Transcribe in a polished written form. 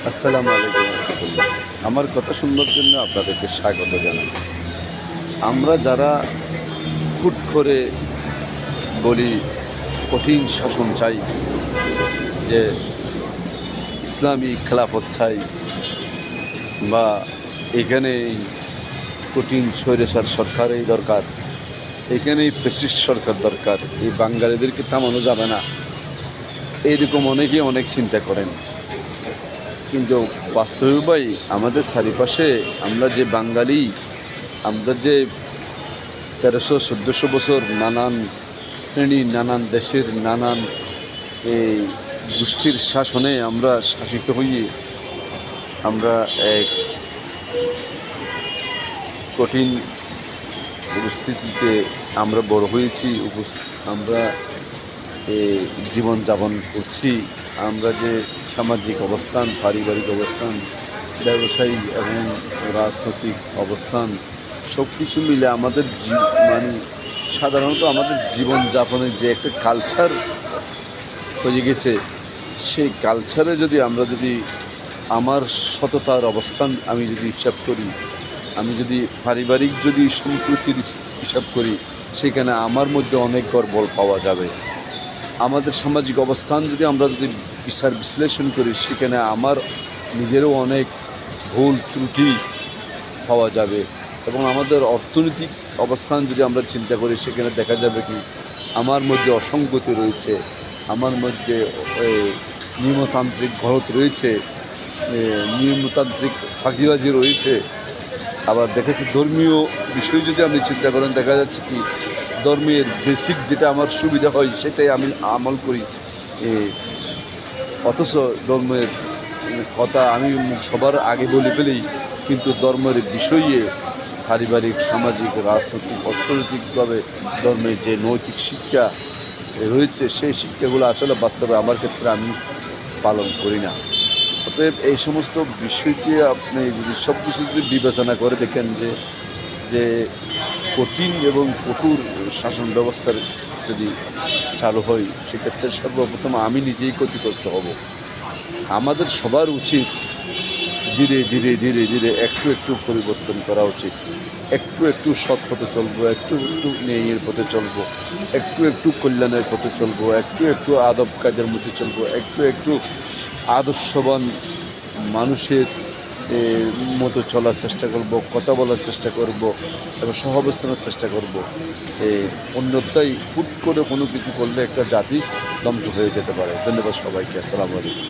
আসসালামু আলাইকুম রহমতুল্লাহ। আমার কথা শুনবার জন্য আপনাদেরকে স্বাগত জানাই। আমরা যারা হুট করে বলি কঠিন শাসন চাই, যে ইসলামী খেলাফত চাই, বা এখানেই কঠিন স্বৈরাচার সরকারই দরকার, এখানেই ফ্যাসিস্ট সরকার দরকার, এই বাঙালিদেরকে থামানো যাবে না, এইরকম অনেকেই অনেক চিন্তা করেন। কিন্তু বাস্তবে ভাই, আমাদের চারিপাশে আমরা যে বাঙালি, আমরা যে 1300-1400 বছর নানান শ্রেণী, নানান দেশের, নানান এই গোষ্ঠীর শাসনে আমরা শাসিত হয়ে আমরা এক কঠিন পরিস্থিতিতে আমরা বড় হয়েছি, আমরা জীবনযাপন করছি। আমরা যে সামাজিক অবস্থান, পারিবারিক অবস্থান, ব্যবসায়ী এবং রাজনৈতিক অবস্থান, সব কিছু মিলে আমাদের মানে সাধারণত আমাদের জীবনযাপনের যে একটা কালচার হয়ে গেছে, সেই কালচারে যদি আমরা আমার সততার অবস্থান আমি যদি হিসাব করি, আমি যদি পারিবারিক সম্প্রীতির হিসাব করি, সেখানে আমার মধ্যে অনেক গর্বল পাওয়া যাবে। আমাদের সামাজিক অবস্থান আমরা বিচার বিশ্লেষণ করি, সেখানে আমার নিজেরও অনেক ভুল ত্রুটি পাওয়া যাবে। এবং আমাদের অর্থনৈতিক অবস্থান যদি আমরা চিন্তা করি, সেখানে দেখা যাবে কি আমার মধ্যে অসঙ্গতি রয়েছে, আমার মধ্যে নিয়মতান্ত্রিক ঘরত রয়েছে, নিয়মতান্ত্রিক ফাঁকিবাজি রয়েছে। আবার দেখেছি ধর্মীয় বিষয় যদি আপনি চিন্তা করেন, দেখা যাচ্ছে কি ধর্মের বেসিক যেটা আমার সুবিধা হয় সেটাই আমি আমল করি, অথচ ধর্মের কথা আমি সবার আগে বলে ফেলি, কিন্তু ধর্মের বিষয়ে পারিবারিক, সামাজিক, রাজনৈতিক, অর্থনৈতিকভাবে ধর্মের যে নৈতিক শিক্ষা রয়েছে, সেই শিক্ষাগুলো আসলে বাস্তবে আমার ক্ষেত্রে আমি পালন করি না। অতএব এই সমস্ত বিষয়কে আপনি যদি সব কিছু যদি বিবেচনা করে দেখেন যে কঠিন এবং কঠোর শাসন ব্যবস্থার যদি চালু হয়, সেক্ষেত্রে সর্বপ্রথম আমি নিজেই ক্ষতিগ্রস্ত হব। আমাদের সবার উচিত ধীরে ধীরে ধীরে ধীরে একটু একটু পরিবর্তন করা উচিত। একটু একটু সৎ পথে চলবো, একটু একটু ন্যায়ের পথে চলবো, একটু একটু কল্যাণের পথে চলবো, একটু একটু আদব কাজের মধ্যে চলবো, একটু একটু আদর্শবান মানুষের মতো চলার চেষ্টা করব, কথা বলার চেষ্টা করব এবং সহাবস্থানের চেষ্টা করব। অন্যথায় হুট করে কোনো কিছু করলে একটা জাতি ধ্বংস হয়ে যেতে পারে। ধন্যবাদ সবাইকে। আসসালামু আলাইকুম।